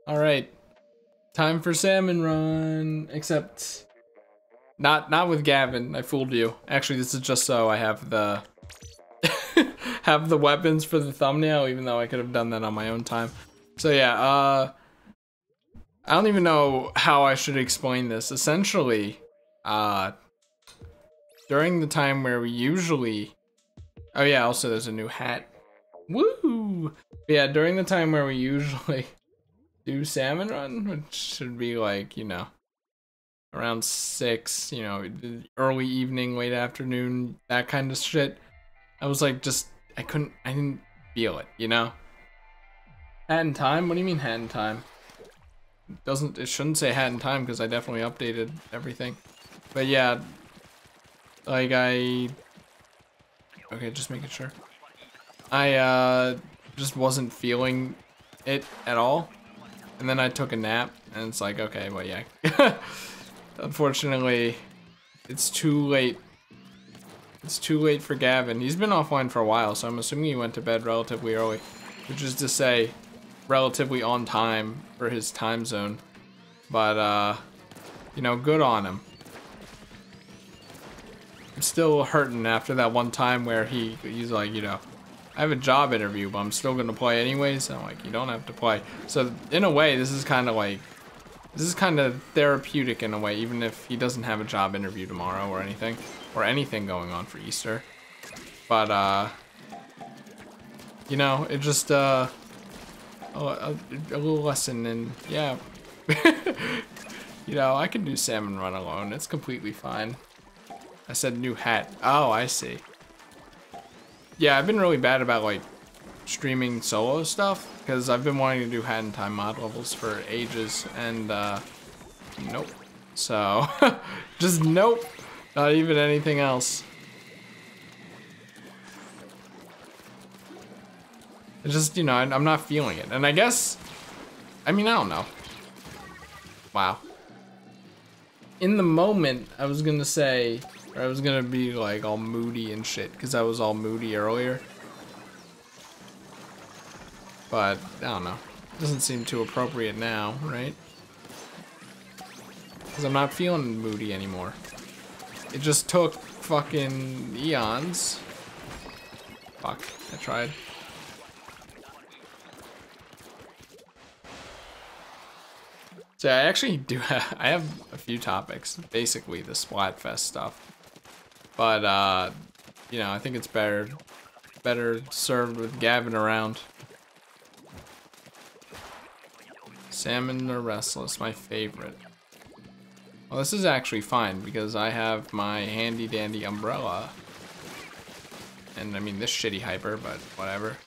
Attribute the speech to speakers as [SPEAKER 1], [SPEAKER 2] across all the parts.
[SPEAKER 1] Alright. Time for Salmon Run. Except not with Gavin. I fooled you. Actually, this is just so I have the have the weapons for the thumbnail, even though I could have done that on my own time. So yeah, I don't even know how I should explain this. Essentially, during the time where we usually... Oh yeah, also there's a new hat. Woo! But yeah, during the time where we usually do Salmon Run, which should be like, you know, around 6, you know, early evening, late afternoon, that kind of shit. I was like, I didn't feel it, you know? Hat in time? What do you mean hat in time? It shouldn't say hat in time because I definitely updated everything. But yeah, like okay, just making sure. I just wasn't feeling it at all. And then I took a nap and it's like, okay, well yeah. Unfortunately, it's too late. It's too late for Gavin. He's been offline for a while, so I'm assuming he went to bed relatively early, which is to say, relatively on time for his time zone. But, you know, good on him. I'm still hurting after that one time where he's like, you know, I have a job interview, but I'm still gonna play anyways. I'm like, you don't have to play. So in a way, this is kind of therapeutic in a way, even if he doesn't have a job interview tomorrow or anything going on for Easter. But you know, it just a little lesson, and yeah, you know, I can do Salmon Run alone. It's completely fine. I said new hat. Oh, I see. Yeah, I've been really bad about like streaming solo stuff because I've been wanting to do hat in time mod levels for ages, and nope. So just nope. Not even anything else. It's just, you know, I'm not feeling it, and I guess, I mean, I don't know. Wow. In the moment, I was gonna say, or I was gonna be like all moody and shit because I was all moody earlier. But I don't know. Doesn't seem too appropriate now, right? Because I'm not feeling moody anymore. It just took fucking eons. Fuck, I tried. So I actually do I have a few topics, basically the Splatfest stuff. But you know, I think it's better served with Gavin around. Salmon are restless, my favorite. Well, this is actually fine because I have my handy dandy umbrella. And I mean this shitty hyper, but whatever.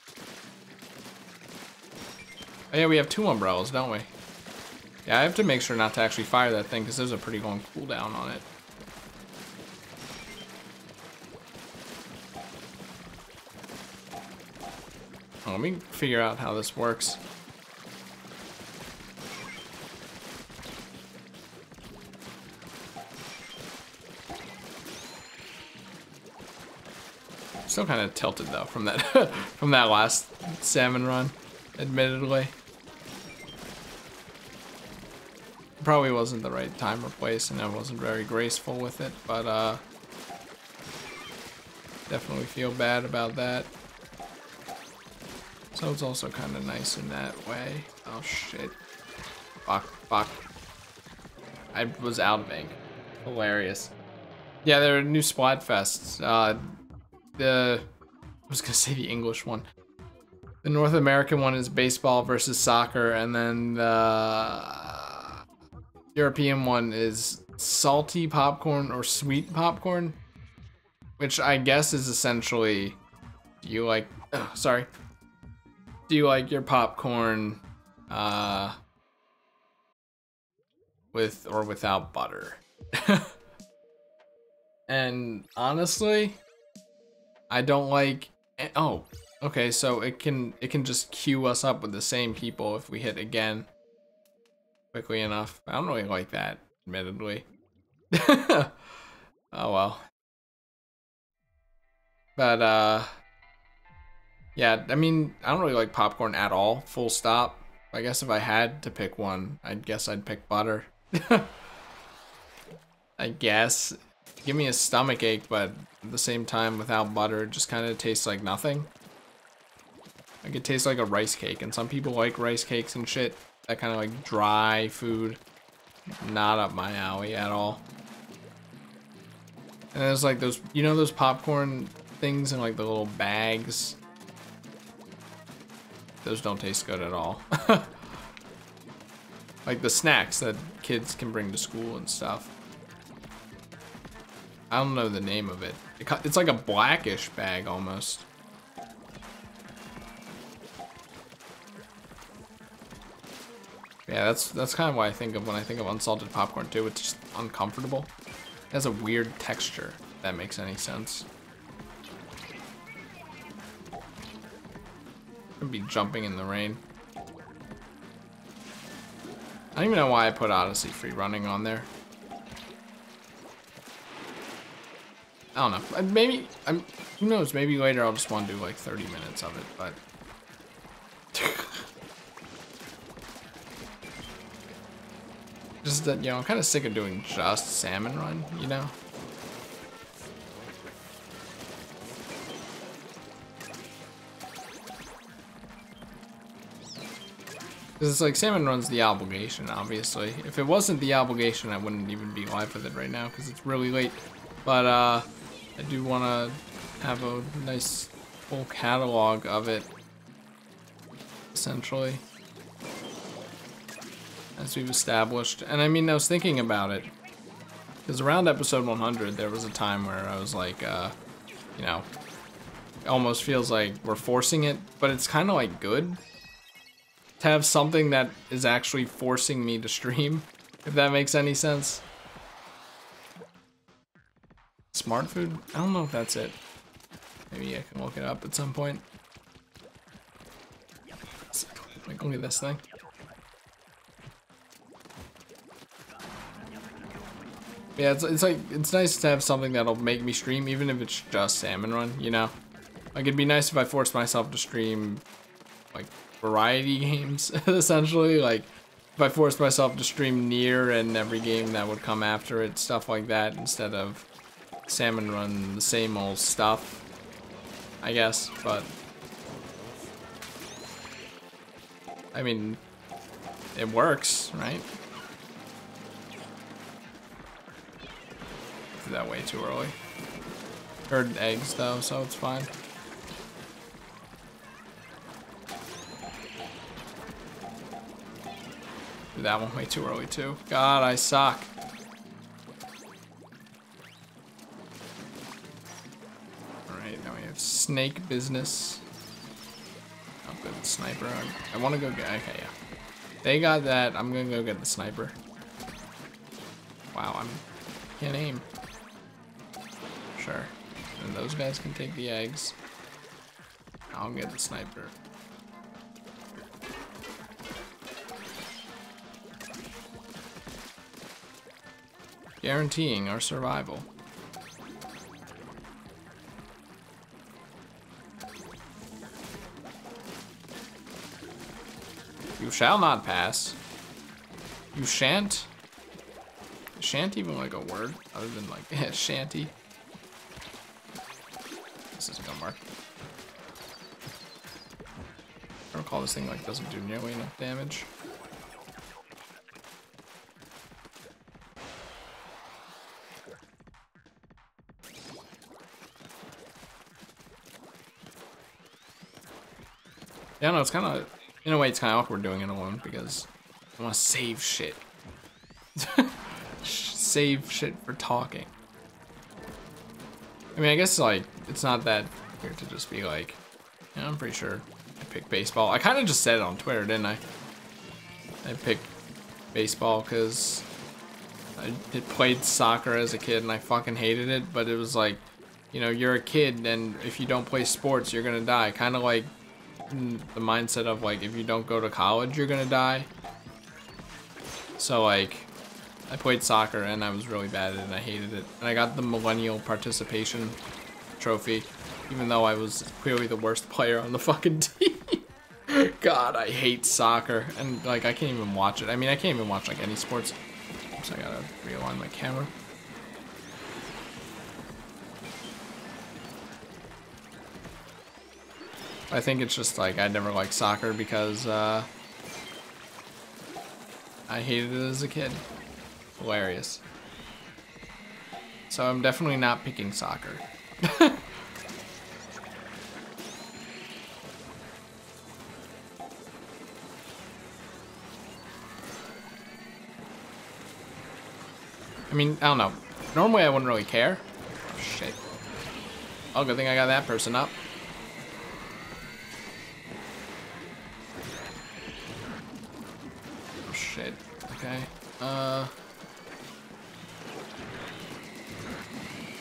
[SPEAKER 1] Oh yeah, we have 2 umbrellas, don't we? Yeah, I have to make sure not to actually fire that thing because there's a pretty long cooldown on it. Oh, let me figure out how this works. Still kind of tilted though from that from that last Salmon Run, admittedly. Probably wasn't the right time or place, and I wasn't very graceful with it, but definitely feel bad about that. So it's also kind of nice in that way. Oh shit. Fuck. I was out of ink. Hilarious. Yeah, there are new Splatfests. I was gonna say the English one. The North American one is baseball versus soccer, and then the European one is salty popcorn or sweet popcorn, which I guess is essentially, do you like your popcorn with or without butter? And honestly, I don't like, oh, okay, so it can just queue us up with the same people if we hit again quickly enough. I don't really like that, admittedly. Oh well. But yeah, I mean, I don't really like popcorn at all, full stop. I guess if I had to pick one, I guess I'd pick butter. I guess. Give me a stomach ache, but at the same time, without butter, it just kind of tastes like nothing. Like, it tastes like a rice cake, and some people like rice cakes and shit. That kind of like dry food. Not up my alley at all. And there's like those, you know those popcorn things in like the little bags? Those don't taste good at all. Like the snacks that kids can bring to school and stuff. I don't know the name of it. It's like a blackish bag almost. Yeah, that's kind of what I think of when I think of unsalted popcorn too. It's just uncomfortable. It has a weird texture, if that makes any sense. Could be jumping in the rain. I don't even know why I put Odyssey free running on there. I don't know. Maybe, who knows, maybe later I'll just want to do like 30 minutes of it, but... Just that, you know, I'm kind of sick of doing just Salmon Run, you know? Because it's like Salmon Run's the obligation, obviously. If it wasn't the obligation, I wouldn't even be live with it right now because it's really late. But I do want to have a nice full catalog of it, essentially, as we've established. And I mean, I was thinking about it because around episode 100, there was a time where I was like, you know, it almost feels like we're forcing it, but it's kind of like good to have something that is actually forcing me to stream, if that makes any sense. Smart food? I don't know if that's it. Maybe I can look it up at some point. Like, look at this thing. Yeah, it's like, it's nice to have something that'll make me stream, even if it's just Salmon Run, you know? Like, it'd be nice if I forced myself to stream, like, variety games, essentially. Like, if I forced myself to stream Nier and every game that would come after it, stuff like that, instead of Salmon Run, the same old stuff, I guess. But I mean, it works, right? Did that way too early. Heard eggs though, so it's fine. Did that one way too early too. God, I suck. Alright, now we have snake business. Oh, good, sniper. I want to go get, okay, yeah. They got that, I'm gonna go get the sniper. Wow, can't aim. Sure. And those guys can take the eggs. I'll get the sniper. Guaranteeing our survival. You shall not pass. You shan't. Shan't even like a word other than like shanty. This isn't gonna work. I recall this thing like doesn't do nearly enough damage. Yeah, no, it's kind of, in a way, it's kind of awkward doing it alone because I want to save shit. Save shit for talking. I mean, I guess, like, it's not that weird to just be like, you know, I'm pretty sure I picked baseball. I kind of just said it on Twitter, didn't I? I picked baseball because I played soccer as a kid and I fucking hated it, but it was like, you know, you're a kid and if you don't play sports, you're gonna die. Kind of like the mindset of like, if you don't go to college, you're gonna die. So like, I played soccer and I was really bad at it and I hated it. And I got the millennial participation trophy, even though I was clearly the worst player on the fucking team. God, I hate soccer. And, like, I can't even watch it. I mean, I can't even watch, like, any sports. So I gotta realign my camera. I think it's just, like, I never liked soccer because, I hated it as a kid. Hilarious. So I'm definitely not picking soccer. I mean, I don't know. Normally I wouldn't really care. Oh, shit. Oh, good thing I got that person up. Oh, shit. Okay.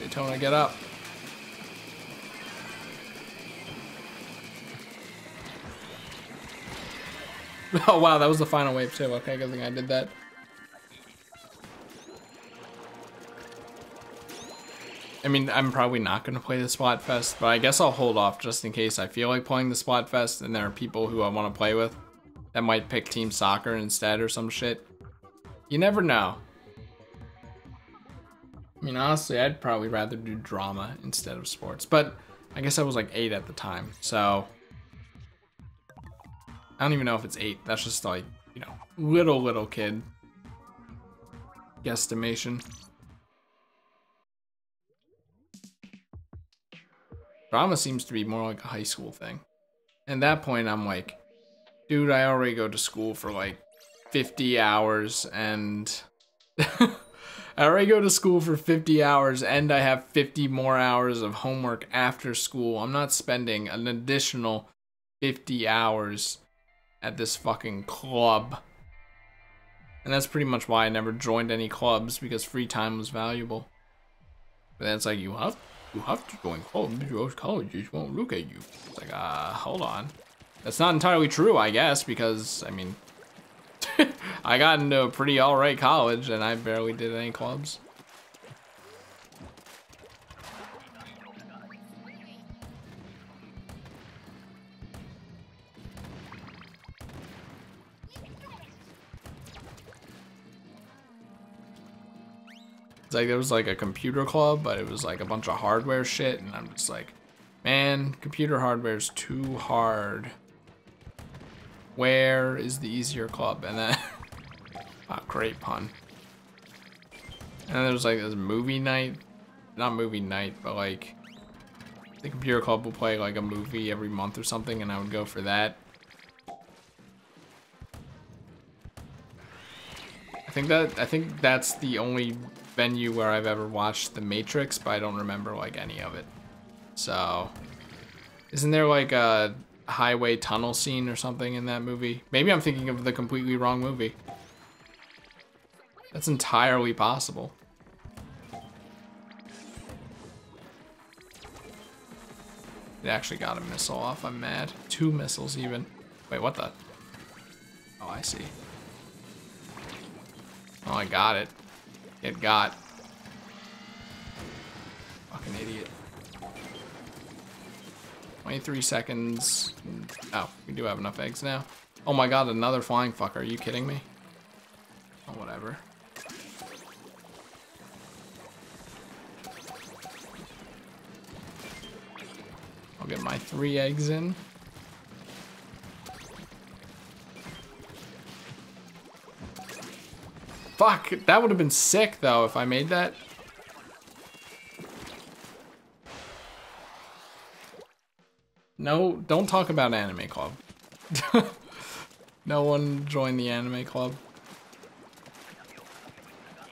[SPEAKER 1] Daytona, get up. Oh, wow, that was the final wave, too. Okay, good thing I did that. I mean, I'm probably not going to play the Splatfest, but I guess I'll hold off just in case I feel like playing the Splatfest and there are people who I want to play with that might pick Team Soccer instead or some shit. You never know. I mean, honestly, I'd probably rather do drama instead of sports, but I guess I was like 8 at the time, so I don't even know if it's 8. That's just like, you know, little kid guesstimation. Drama seems to be more like a high school thing. And at that point, I'm like, dude, I already go to school for like 50 hours and I already go to school for 50 hours and I have 50 more hours of homework after school. I'm not spending an additional 50 hours at this fucking club. And that's pretty much why I never joined any clubs, because free time was valuable. But then it's like, you have to join clubs, or colleges won't look at you. It's like, hold on. That's not entirely true, I guess, because, I mean, I got into a pretty alright college and I barely did any clubs. It's like there was like a computer club, but it was like a bunch of hardware shit, and I'm just like, man, computer hardware is too hard. Where is the easier club? And then, oh, great pun. And then there was like this movie night, not movie night, but like the computer club will play like a movie every month or something, and I would go for that. I think that's the only venue where I've ever watched The Matrix, but I don't remember like any of it. So, isn't there like a highway tunnel scene or something in that movie? Maybe I'm thinking of the completely wrong movie. That's entirely possible. It actually got a missile off, I'm mad. 2 missiles even. Wait, what the? Oh, I see. Oh, I got it. It got. Fucking idiot. 23 seconds. Oh, we do have enough eggs now. Oh my god, another flying fucker. Are you kidding me? Oh, whatever. I'll get my 3 eggs in. Fuck, that would have been sick though if I made that. No, don't talk about anime club. No one joined the anime club.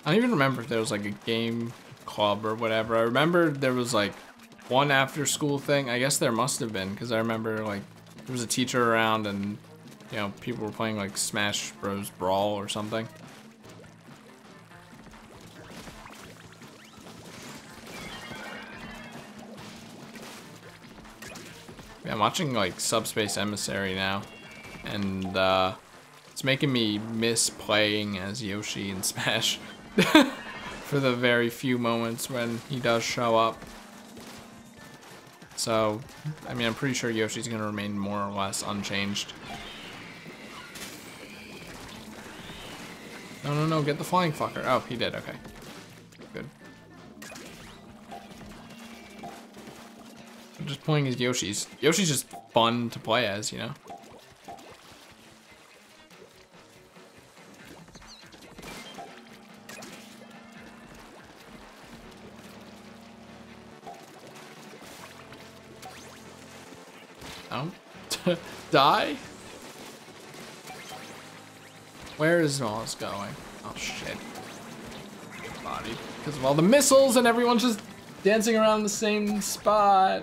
[SPEAKER 1] I don't even remember if there was like a game club or whatever. I remember there was like one after school thing. I guess there must have been, because I remember like there was a teacher around and, you know, people were playing like Smash Bros. Brawl or something. Yeah, I'm watching like Subspace Emissary now, and it's making me miss playing as Yoshi in Smash for the very few moments when he does show up. So, I mean, I'm pretty sure Yoshi's gonna remain more or less unchanged. No, no, no, get the flying fucker. Oh, he did, okay. Good. I'm just playing as Yoshi's. Yoshi's just fun to play as, you know? Oh. Die? Where is Wallace going? Oh shit. Bodied. Because of all the missiles and everyone's just dancing around the same spot.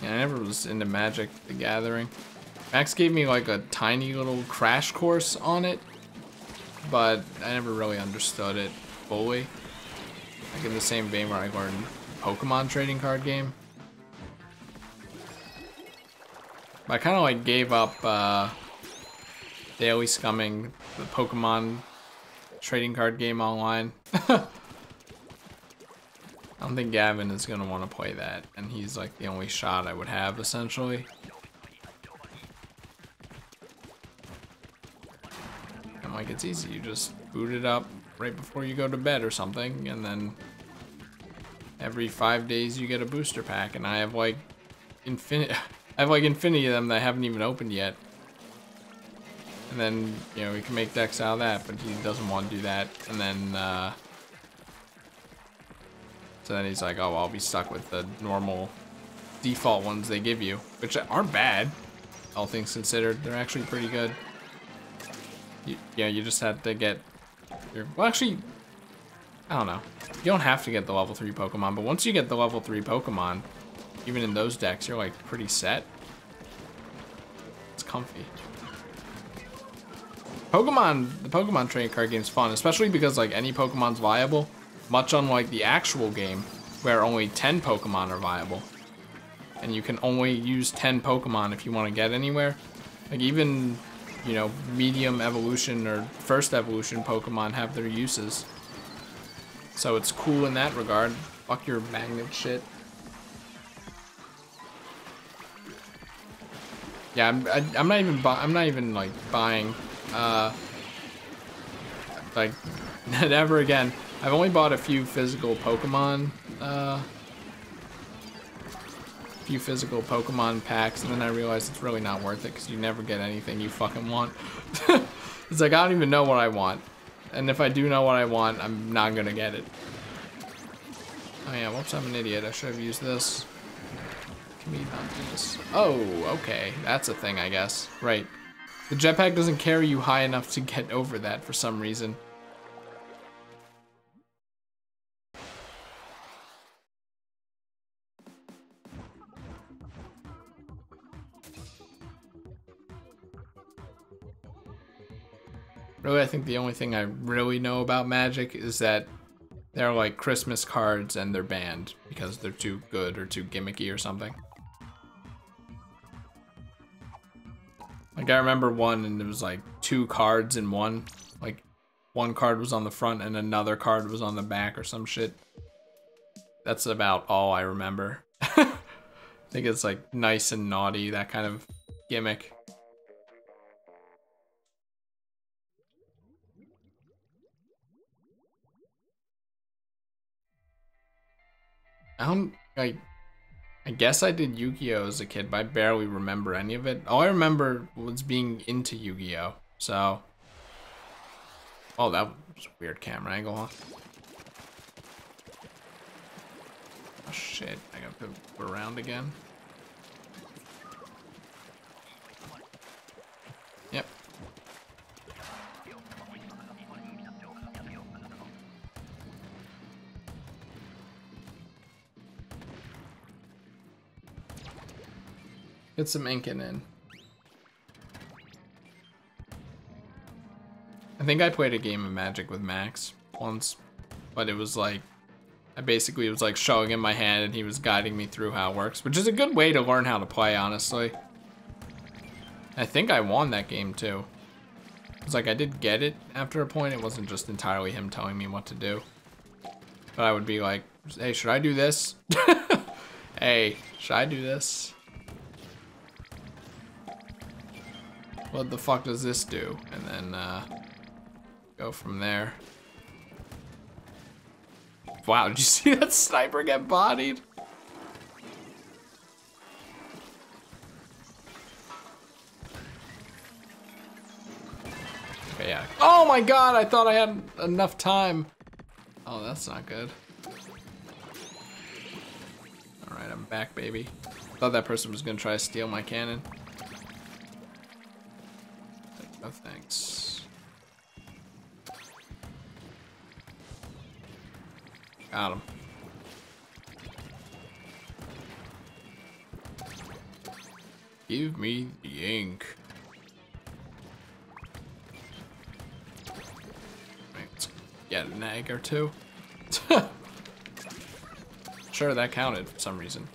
[SPEAKER 1] Yeah, I never was into Magic the Gathering. Max gave me like a tiny little crash course on it, but I never really understood it fully. Like in the same vein where I learned Pokemon trading card game. But I kind of like gave up daily scumming the Pokemon trading card game online. I don't think Gavin is gonna want to play that, and he's like the only shot I would have essentially. And like it's easy, you just boot it up right before you go to bed or something, and then every 5 days you get a booster pack, and I have like infinity of them that I haven't even opened yet. And then, you know, we can make decks out of that, but he doesn't want to do that. And then, so then he's like, oh, I'll be stuck with the normal default ones they give you, which aren't bad, all things considered. They're actually pretty good. You just have to get your, well, actually, I don't know. You don't have to get the level 3 Pokemon, but once you get the level 3 Pokemon, even in those decks, you're like pretty set. It's comfy. The Pokemon trading card game is fun, especially because like any Pokemon's viable, much unlike the actual game where only 10 Pokemon are viable. And you can only use 10 Pokemon if you want to get anywhere. Like even, you know, medium evolution or first evolution Pokemon have their uses. So it's cool in that regard. Fuck your magnet shit. Yeah, I'm not even like buying like never again. I've only bought a few physical Pokemon packs, and then I realized it's really not worth it because you never get anything you fucking want. It's like I don't even know what I want, and if I do know what I want, I'm not gonna get it. Oh yeah, whoops, I'm an idiot. I should have used this. Can we not do this? Oh, okay, that's a thing, I guess. Right. The jetpack doesn't carry you high enough to get over that for some reason. Really, I think the only thing I really know about Magic is that they're like Christmas cards and they're banned because they're too good or too gimmicky or something. Like I remember one and it was like 2 cards in one. Like one card was on the front and another card was on the back or some shit. That's about all I remember. I think it's like nice and naughty, that kind of gimmick. I guess I did Yu-Gi-Oh as a kid, but I barely remember any of it. All I remember was being into Yu-Gi-Oh, so. Oh, that was a weird camera angle, huh? Oh shit, I gotta put around again. Yep. Get some inking in. I think I played a game of Magic with Max once, but it was like, I basically was like showing him my hand and he was guiding me through how it works, which is a good way to learn how to play, honestly. I think I won that game too. It's like I did get it after a point. It wasn't just entirely him telling me what to do. But I would be like, hey, should I do this? Hey, should I do this? What the fuck does this do? And then go from there. Wow, did you see that sniper get bodied? Okay, yeah. Oh my god, I thought I had enough time. Oh, that's not good. Alright, I'm back, baby. Thought that person was gonna try to steal my cannon. No thanks. Got him. Give me the ink. Right, let's get an egg or two. Sure, that counted for some reason.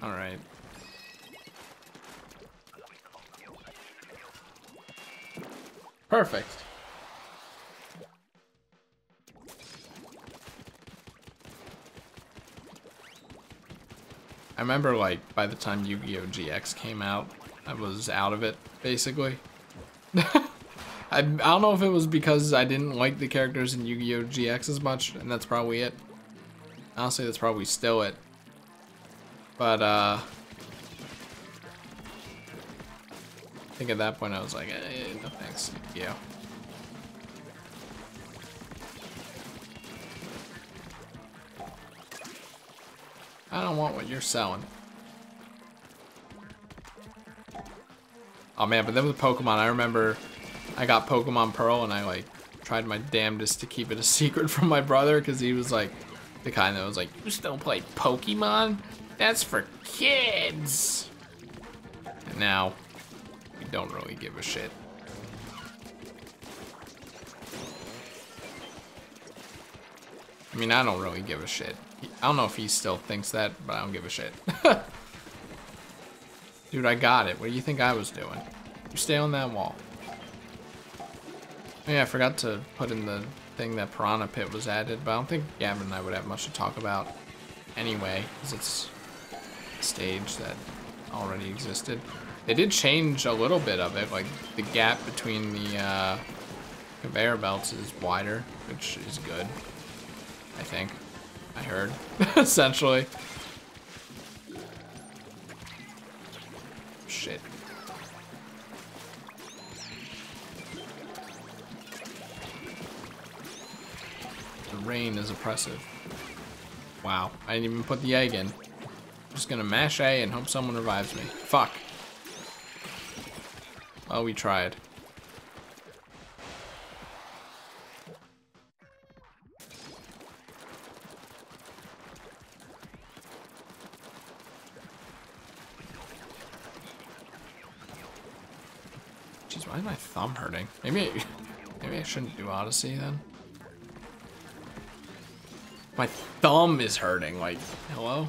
[SPEAKER 1] Alright. Perfect. I remember, like, by the time Yu-Gi-Oh! GX came out, I was out of it, basically. I don't know if it was because I didn't like the characters in Yu-Gi-Oh! GX as much, and that's probably it. Honestly, that's probably still it. But, I think at that point I was like, no thanks, yeah. I don't want what you're selling. Oh man, but then with Pokemon, I remember I got Pokemon Pearl and I like tried my damnedest to keep it a secret from my brother because he was like the kind that was like, you still play Pokemon? That's for kids. And now we don't really give a shit. I mean, I don't really give a shit. I don't know if he still thinks that, but I don't give a shit. Dude, I got it. What do you think I was doing? You stay on that wall. Oh yeah, I forgot to put in the thing that Piranha Pit was added, but I don't think Gavin and I would have much to talk about anyway, because it's a stage that already existed. They did change a little bit of it, like the gap between the conveyor belts is wider, which is good, I think. I heard, essentially. Shit. The rain is oppressive. Wow, I didn't even put the egg in. I'm just gonna mash A and hope someone revives me. Fuck. Oh, we tried. Jeez, why is my thumb hurting? Maybe I shouldn't do Odyssey then. My thumb is hurting, like, hello?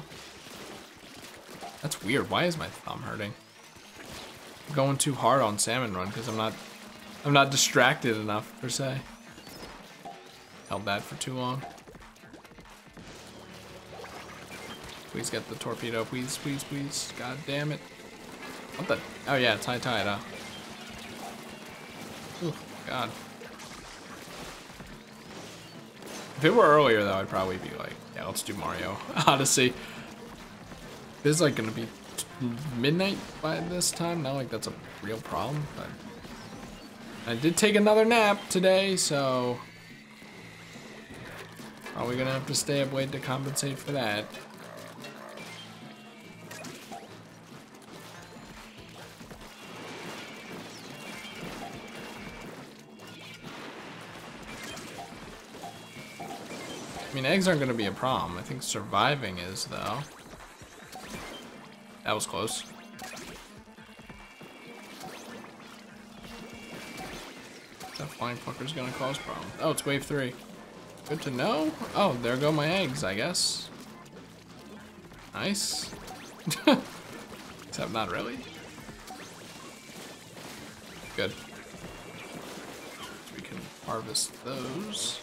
[SPEAKER 1] That's weird. Why is my thumb hurting? I'm going too hard on Salmon Run because I'm not distracted enough per se. Held that for too long. Please get the torpedo, please, please, please. God damn it. What the? Oh yeah, it's high tide, huh? Oh, God. If it were earlier, though, I'd probably be like, yeah, let's do Mario Odyssey. This is like gonna be midnight by this time. Not like that's a real problem, but I did take another nap today, so probably gonna have to stay up late to compensate for that. I mean, eggs aren't going to be a problem. I think surviving is, though. That was close. That flying fucker's going to cause problems. Oh, it's wave 3. Good to know. Oh, there go my eggs, I guess. Nice. Except not really. Good. harvest those.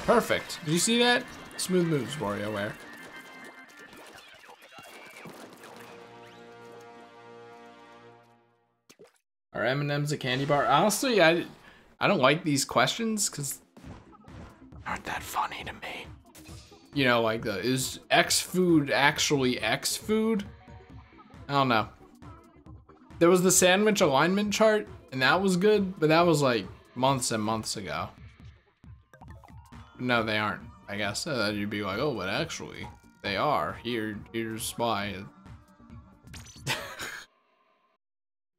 [SPEAKER 1] Perfect. Did you see that? Smooth moves, WarioWare. Are M&M's a candy bar? Honestly, I don't like these questions because aren't that funny to me. You know, like is X food actually X food? I don't know. There was the sandwich alignment chart, and that was good, but that was like months and months ago. No, they aren't. I guess you'd be like, oh, but actually, they are. Here's why.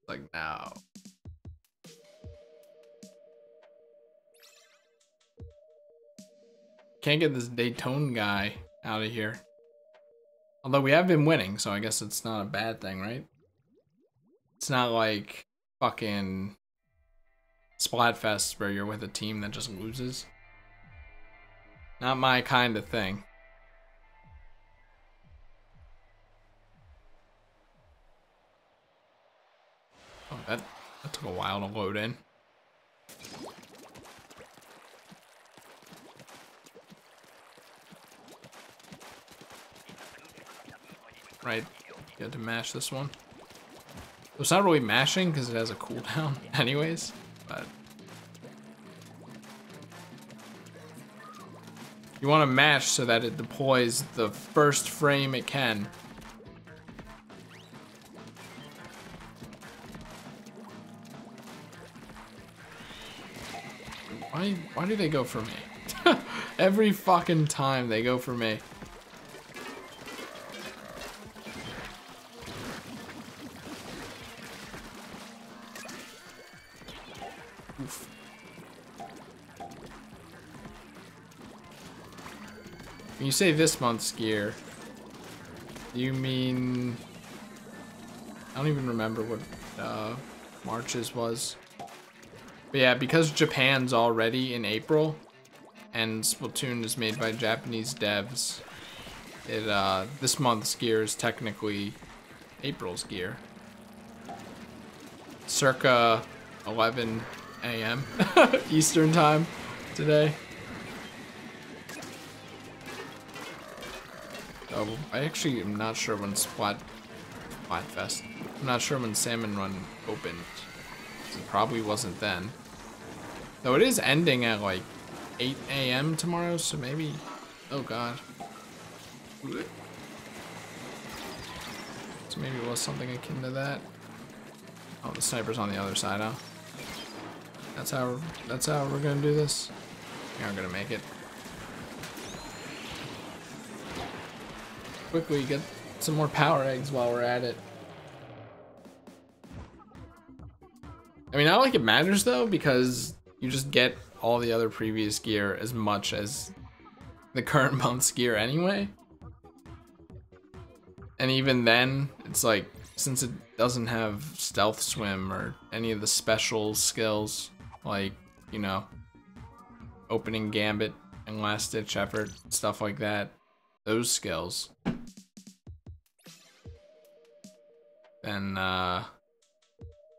[SPEAKER 1] Like, no. Can't get this Daytona guy out of here. Although we have been winning, so I guess it's not a bad thing, right? It's not like fucking Splatfest where you're with a team that just loses. Not my kind of thing. Oh, that took a while to load in. Right, you had to mash this one. So it's not really mashing because it has a cooldown anyways, but you want to mash so that it deploys the first frame it can. Why do they go for me? Every fucking time they go for me. Oof. When you say this month's gear, you mean... I don't even remember what March's was. But yeah, because Japan's already in April, and Splatoon is made by Japanese devs, this month's gear is technically April's gear. Circa 11 a.m. Eastern time today. Oh, I actually am not sure when Splatfest. I'm not sure when Salmon Run opened. It probably wasn't then. Though it is ending at like 8 a.m. tomorrow, so maybe... Oh god. So maybe it was something akin to that. Oh, the sniper's on the other side, huh? That's how we're gonna do this? We aren't gonna make it. Quickly get some more power eggs while we're at it. I mean, not like it matters though, because you just get all the other previous gear as much as the current month's gear anyway. And even then, it's like, since it doesn't have stealth swim or any of the special skills, like, you know, opening gambit and last ditch effort, stuff like that, those skills, then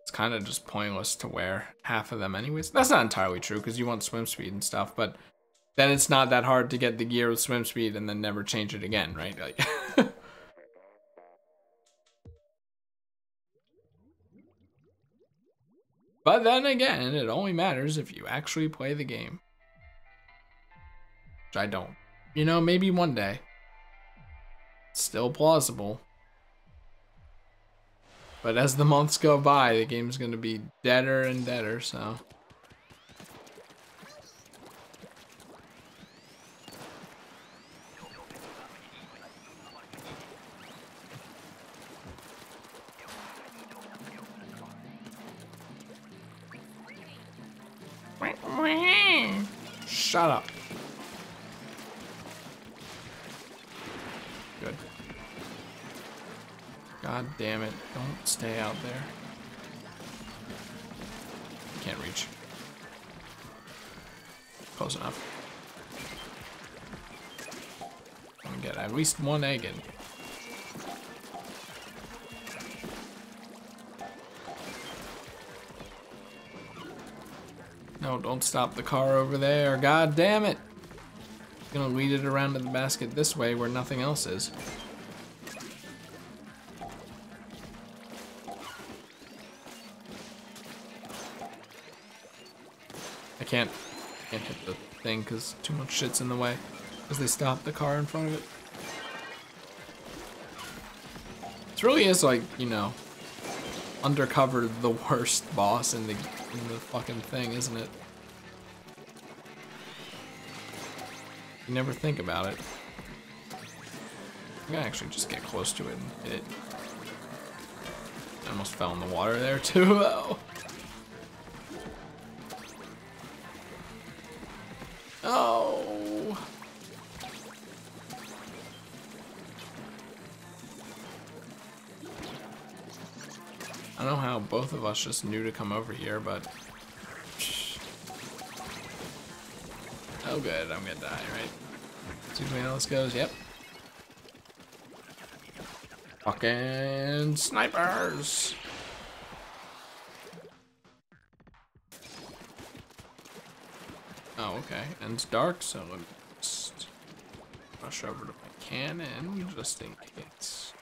[SPEAKER 1] it's kind of just pointless to wear half of them anyways. That's not entirely true because you want swim speed and stuff, but then it's not that hard to get the gear with swim speed and then never change it again, right? Like but then again, it only matters if you actually play the game. Which I don't. You know, maybe one day. It's still plausible. But as the months go by, the game's gonna be deader and deader, so. Shut up. Good. God damn it. Don't stay out there. Can't reach. Close enough. I'm gonna get at least one egg in. No, don't stop the car over there. God damn it. I'm gonna lead it around to the basket this way where nothing else is. I can't hit the thing because too much shit's in the way. Because they stopped the car in front of it. This really is like, you know, undercover the worst boss in the fucking thing, isn't it? You never think about it. I'm gonna actually just get close to it and hit it. I almost fell in the water there too, though. Oh. I don't know how both of us just knew to come over here, but... Oh good, I'm gonna die, right? See how this goes, yep. Fucking snipers! Oh, okay, and it's dark, so let me just rush over to my cannon, just in case.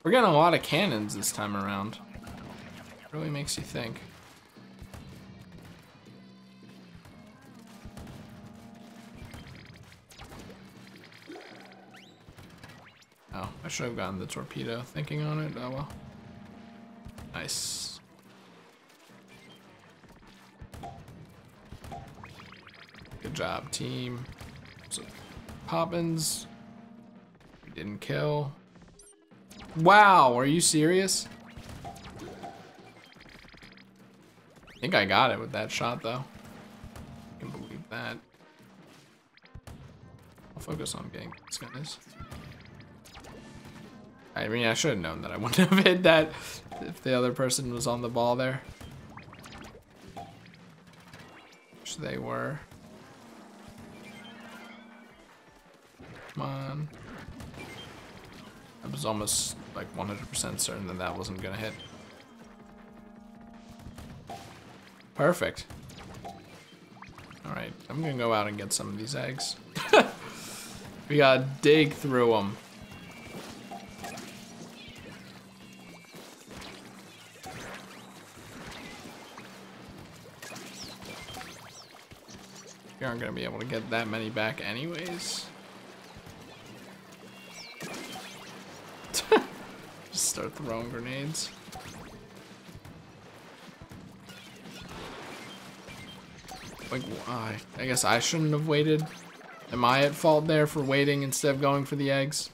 [SPEAKER 1] We're getting a lot of cannons this time around. Really makes you think. Oh, I should have gotten the torpedo thinking on it. Oh well. Nice. Good job, team. So, Poppins. We didn't kill. Wow, are you serious? I think I got it with that shot, though. I can believe that. I'll focus on getting these guys. I mean, I should have known that I wouldn't have hit that if the other person was on the ball there. Which they were. Come on. I was almost like 100% certain that that wasn't gonna hit. Perfect. All right, I'm gonna go out and get some of these eggs. We gotta dig through them. We aren't gonna be able to get that many back anyways. Just start throwing grenades. Like, why? I guess I shouldn't have waited. Am I at fault there for waiting instead of going for the eggs?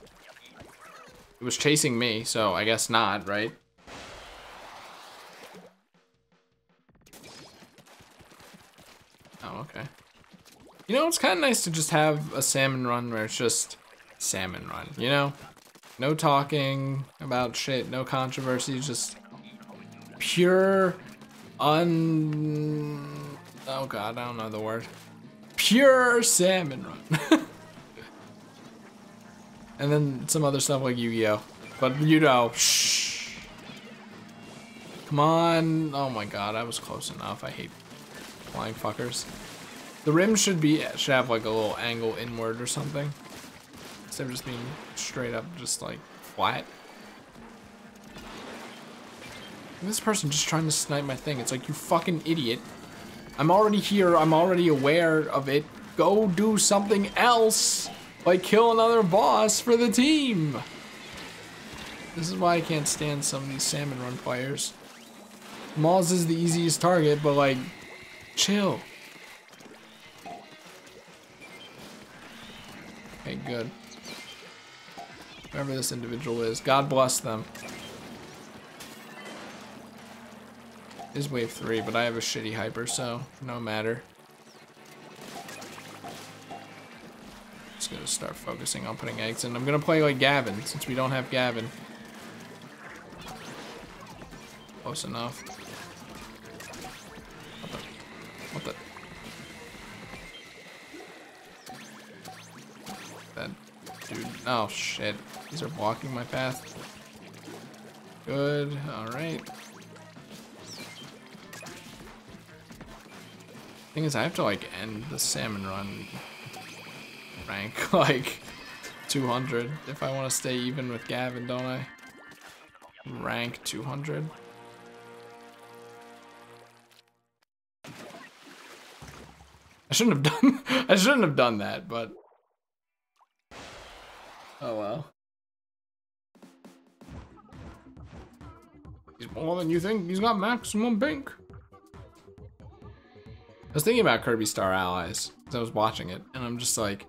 [SPEAKER 1] It was chasing me, so I guess not, right? Oh, okay. You know, it's kind of nice to just have a salmon run where it's just salmon run, you know? No talking about shit, no controversy, just pure oh god, I don't know the word. Pure salmon run. And then some other stuff like Yu-Gi-Oh! But you know, shh. Come on. Oh my god, I was close enough. I hate flying fuckers. The rim should have like a little angle inward or something. Instead of just being straight up, just like flat. And this person just trying to snipe my thing. It's like, you fucking idiot. I'm already here. I'm already aware of it. Go do something else. Like kill another boss for the team. This is why I can't stand some of these Salmon Run players. Maws is the easiest target, but like, chill. Okay, good. Whoever this individual is, God bless them. It is wave 3, but I have a shitty hyper, so no matter. Just gonna start focusing on putting eggs in. I'm gonna play like Gavin, since we don't have Gavin. Close enough. What the? That dude. Oh shit. These are blocking my path. Good. Alright. Thing is, I have to like end the Salmon Run rank like 200 if I want to stay even with Gavin, don't I? Rank 200. I shouldn't have done that, but oh well. He's more than you think. He's got maximum pink. I was thinking about Kirby Star Allies because I was watching it, and I'm just like,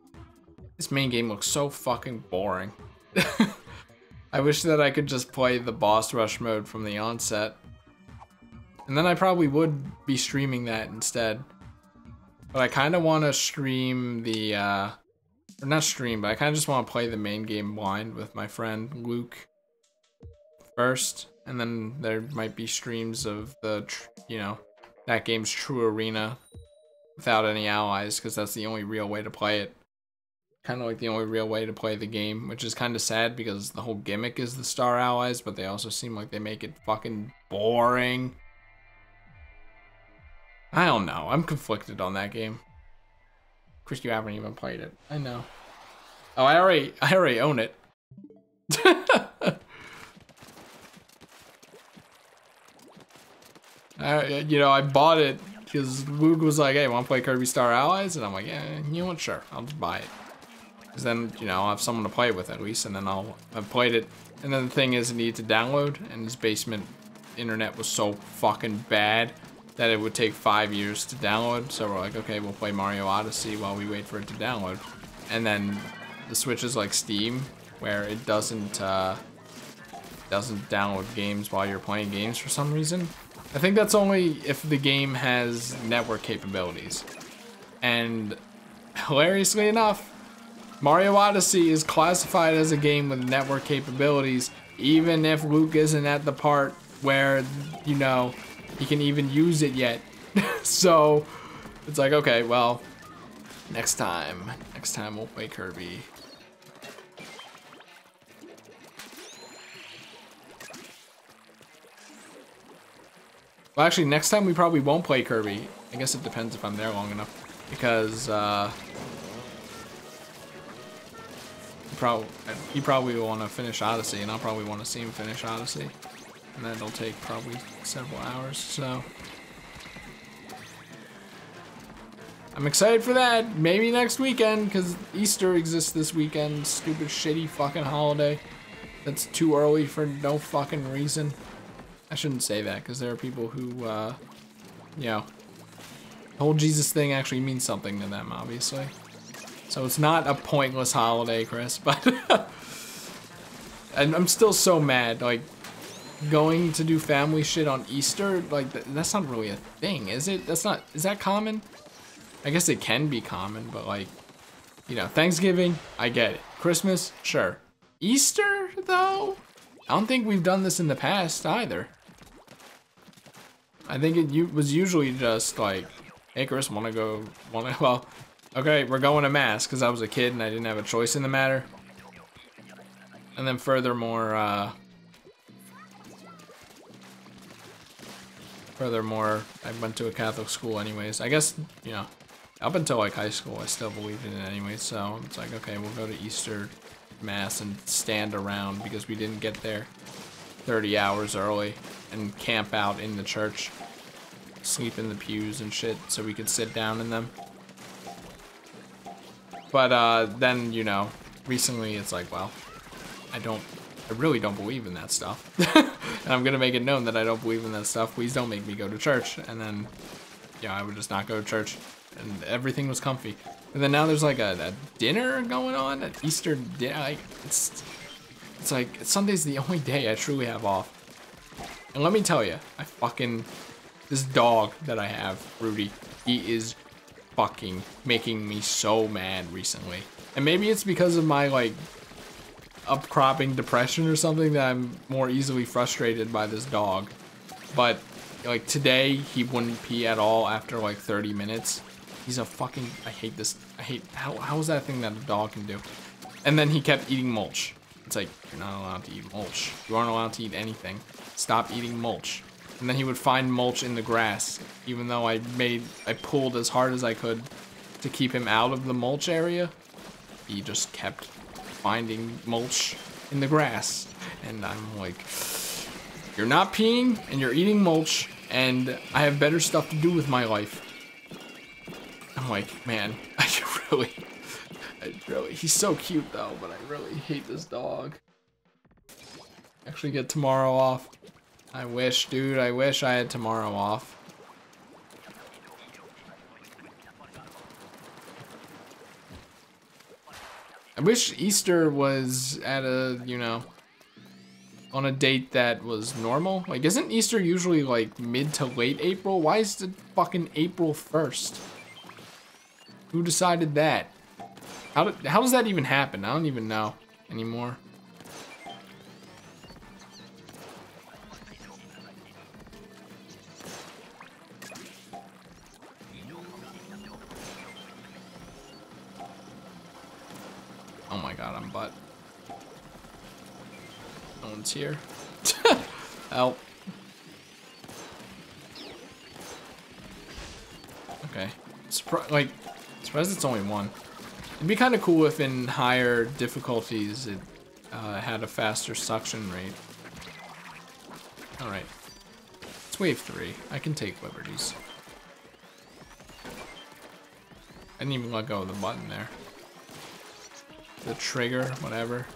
[SPEAKER 1] this main game looks so fucking boring. I wish that I could just play the boss rush mode from the onset. And then I probably would be streaming that instead. But I kind of want to stream the, or not stream, but I kind of just want to play the main game blind with my friend Luke first. And then there might be streams of the, you know, that game's true arena without any allies, because that's the only real way to play it. Kind of like the only real way to play the game, which is kind of sad because the whole gimmick is the star allies, but they also seem like they make it fucking boring. I don't know. I'm conflicted on that game. Chris, you haven't even played it. I know. Oh, I already own it. You know, I bought it because Luke was like, hey, want to play Kirby Star Allies? And I'm like, yeah, you know what, sure, I'll just buy it. Because then, you know, I'll have someone to play with at least, and then I've played it. And then the thing is, it needed to download, and his basement internet was so fucking bad that it would take 5 years to download. So we're like, okay, we'll play Mario Odyssey while we wait for it to download. And then the Switch is like Steam, where it doesn't download games while you're playing games for some reason. I think that's only if the game has network capabilities. And hilariously enough, Mario Odyssey is classified as a game with network capabilities, even if Luke isn't at the part where, you know, he can even use it yet. So it's like, okay, well, next time we'll play Kirby. Well, actually, next time we probably won't play Kirby. I guess it depends if I'm there long enough, because he probably will want to finish Odyssey, and I'll probably want to see him finish Odyssey, and that'll take probably several hours. So I'm excited for that. Maybe next weekend, because Easter exists this weekend. Stupid, shitty fucking holiday that's too early for no fucking reason. I shouldn't say that, because there are people who, you know, the whole Jesus thing actually means something to them, obviously. So it's not a pointless holiday, Chris, but and I'm still so mad, like, going to do family shit on Easter, like, that's not really a thing, is it? Is that common? I guess it can be common, but, like, you know, Thanksgiving, I get it. Christmas, sure. Easter, though? I don't think we've done this in the past, either. I think it was usually just like, hey Chris, well, okay, we're going to mass, because I was a kid and I didn't have a choice in the matter. And then furthermore, I went to a Catholic school anyways. I guess, you know, up until like high school, I still believed in it anyway, so it's like, okay, we'll go to Easter mass and stand around, because we didn't get there 30 hours early, and camp out in the church, sleep in the pews and shit so we could sit down in them. But then, you know, recently it's like, well, I really don't believe in that stuff. And I'm gonna make it known that I don't believe in that stuff. Please don't make me go to church. And then, yeah, I would just not go to church, and everything was comfy. And then now there's like a dinner going on, an Easter dinner. Like, it's like Sunday's the only day I truly have off. And let me tell you, this dog that I have, Rudy, he is fucking making me so mad recently. And maybe it's because of my like upcropping depression or something that I'm more easily frustrated by this dog. But like today, he wouldn't pee at all after like 30 minutes. He's a fucking, how is that a thing that a dog can do? And then he kept eating mulch. It's like, you're not allowed to eat mulch. You aren't allowed to eat anything. Stop eating mulch. and then he would find mulch in the grass, even though I pulled as hard as I could to keep him out of the mulch area. He just kept finding mulch in the grass, and I'm like, you're not peeing and you're eating mulch, and I have better stuff to do with my life. I'm like, man, I really, he's so cute though, but I really hate this dog. Actually get tomorrow off. I wish, dude, I wish I had tomorrow off. I wish Easter was at a, you know, on a date that was normal. Like, isn't Easter usually like mid to late April? Why is it fucking April 1st? Who decided that? How does that even happen? I don't even know anymore. Oh my god, I'm butt. No one's here. Help. Okay. Surprised it's only one. It'd be kind of cool if in higher difficulties it had a faster suction rate. Alright. It's wave 3. I can take liberties. I didn't even let go of the button there. The trigger, whatever.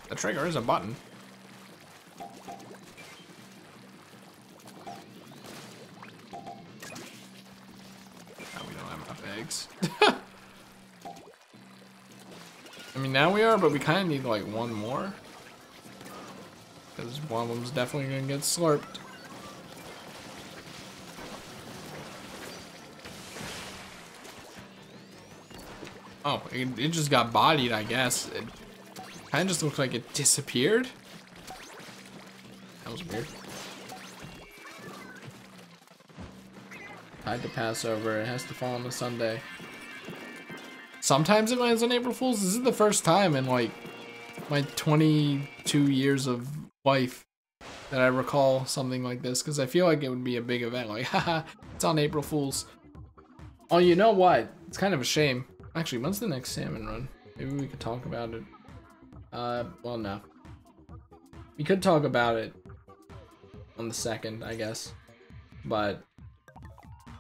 [SPEAKER 1] The trigger is a button. Oh, we don't have enough eggs. I mean, now we are, but we kind of need like one more. Because one of them's definitely going to get slurped. Oh, it just got bodied, I guess. It kind of just looked like it disappeared. That was weird. Tied to Passover. It has to fall on a Sunday. Sometimes it lands on April Fool's. This is the first time in like my 22 years of life that I recall something like this, because I feel like it would be a big event. Like, haha, it's on April Fool's. Oh, you know what? It's kind of a shame. Actually, when's the next Salmon Run? Maybe we could talk about it. Well, no. We could talk about it on the 2nd, I guess. But,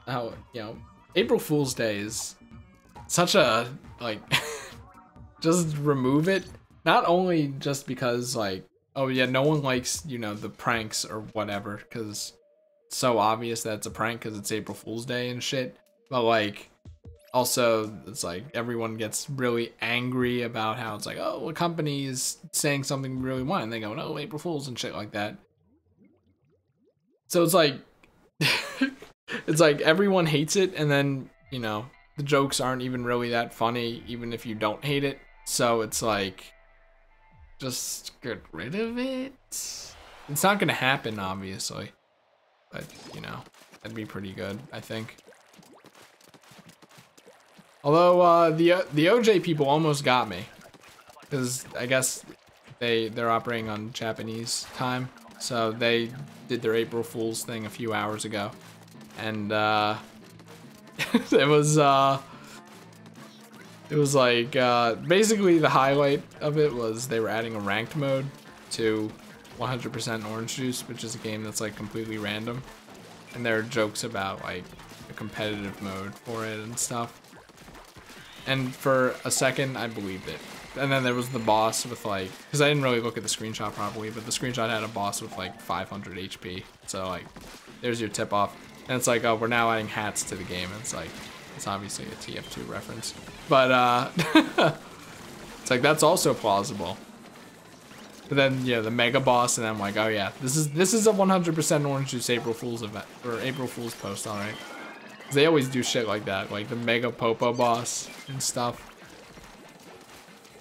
[SPEAKER 1] you know, April Fool's Day is such a, like, just remove it. Not only just because, like, oh yeah, no one likes, you know, the pranks or whatever, because it's so obvious that it's a prank because it's April Fool's Day and shit. But, like, also, it's like everyone gets really angry about how it's like, oh, a company is saying something we really want, and they go, no, April Fools and shit like that. So it's like, it's like everyone hates it, and then, you know, the jokes aren't even really that funny, even if you don't hate it. So it's like, just get rid of it. It's not gonna happen, obviously, but, you know, that'd be pretty good, I think. Although, the OJ people almost got me, because I guess they're operating on Japanese time, so they did their April Fool's thing a few hours ago, and it was like, basically the highlight of it was they were adding a ranked mode to 100% Orange Juice, which is a game that's like completely random, and there are jokes about like a competitive mode for it and stuff. And for a second, I believed it. And then there was the boss with like, because I didn't really look at the screenshot properly, but the screenshot had a boss with like 500 HP. So like, there's your tip off. And it's like, oh, we're now adding hats to the game. And it's like, it's obviously a TF2 reference. But it's like, that's also plausible. But then, yeah, the mega boss, and I'm like, oh yeah, this is a 100% Orange Juice April Fool's event, or April Fool's post, alright. They always do shit like that, like the Mega Popo boss and stuff.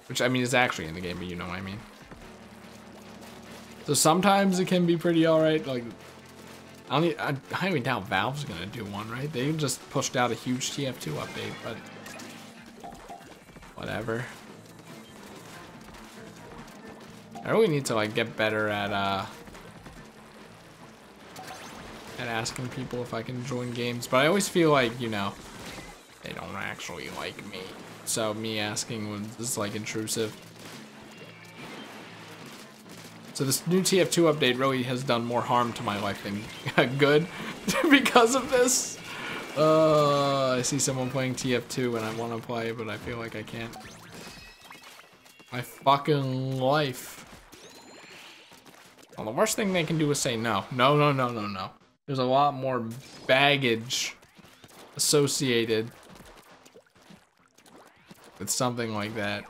[SPEAKER 1] Which, I mean, is actually in the game, but you know what I mean. So sometimes it can be pretty alright. Like, I highly doubt Valve's gonna do one, right? They just pushed out a huge TF2 update, but whatever. I really need to, like, get better at, at asking people if I can join games, but I always feel like, you know, they don't actually like me. So me asking is like intrusive. So this new TF2 update really has done more harm to my life than good because of this. I see someone playing TF2 and I want to play, but I feel like I can't. My fucking life. Well, the worst thing they can do is say no. No, no, no, no, no. There's a lot more baggage associated with something like that.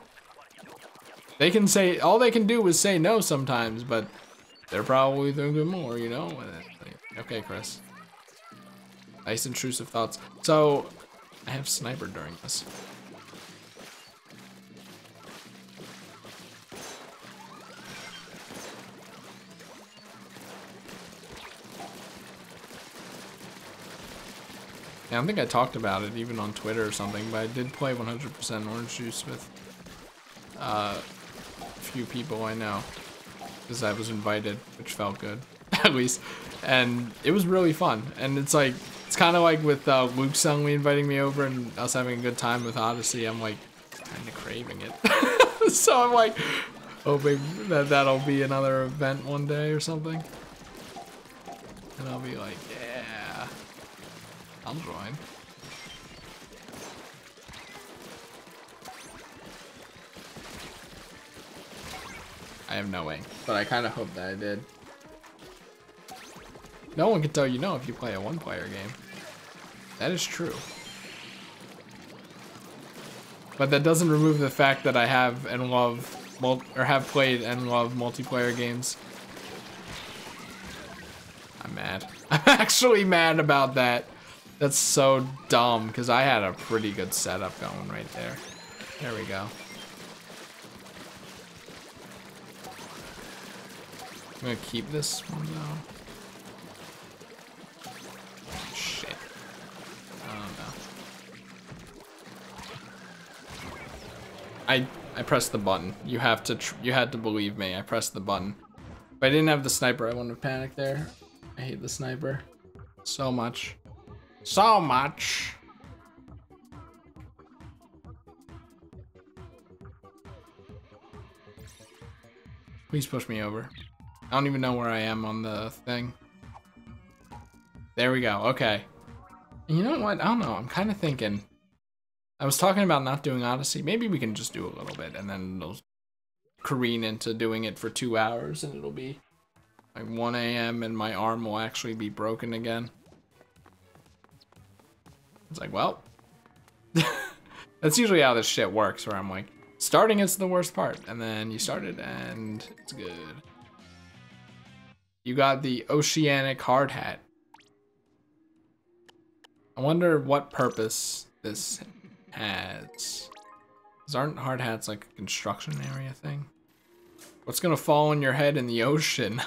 [SPEAKER 1] They can say, all they can do is say no sometimes, but they're probably thinking more, you know? Okay, Chris. Nice intrusive thoughts. So, I have sniper during this. Yeah, I think I talked about it even on Twitter or something, but I did play 100% orange juice with a few people I know, because I was invited, which felt good, at least, and it was really fun. And it's like, it's kind of like with Luke suddenly inviting me over and us having a good time with Odyssey. I'm like, kind of craving it. So I'm like, hoping that that'll be another event one day or something, and I'll be like, yeah, I'll join. I have no aim, but I kind of hope that I did. No one can tell you no if you play a one-player game. That is true. But that doesn't remove the fact that I have and love, or have played and love multiplayer games. I'm mad. I'm actually mad about that. That's so dumb, because I had a pretty good setup going right there. There we go. I'm gonna keep this one though. Shit. I don't know. I pressed the button. You had to believe me. I pressed the button. If I didn't have the sniper, I wouldn't have panicked there. I hate the sniper so much. So much. Please push me over. I don't even know where I am on the thing. There we go. Okay. And you know what? I don't know. I'm kind of thinking. I was talking about not doing Odyssey. Maybe we can just do a little bit and then it'll careen into doing it for 2 hours and it'll be like 1 a.m. and my arm will actually be broken again. It's like, well, that's usually how this shit works, where I'm like, starting is the worst part, and then you started and it's good. You got the Oceanic hard hat. I wonder what purpose this has. 'Cause aren't hard hats like a construction area thing? What's gonna fall on your head in the ocean?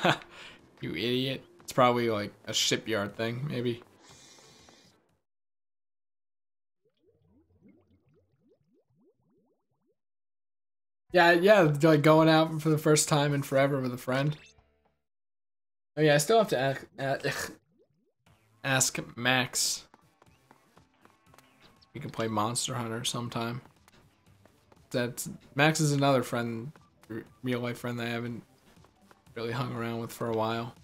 [SPEAKER 1] You idiot. It's probably like a shipyard thing, maybe. Yeah, like going out for the first time in forever with a friend. Oh yeah, I still have to ask Max. We can play Monster Hunter sometime. Max is another friend, real life friend that I haven't really hung around with for a while.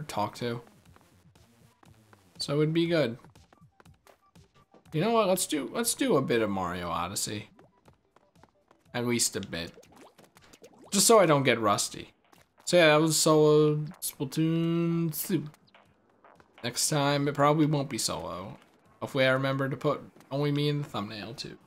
[SPEAKER 1] Or talked to. So it would be good. You know what, let's do a bit of Mario Odyssey. At least a bit. Just so I don't get rusty. So yeah, that was solo Splatoon 2. Next time, it probably won't be solo. Hopefully I remember to put only me in the thumbnail too.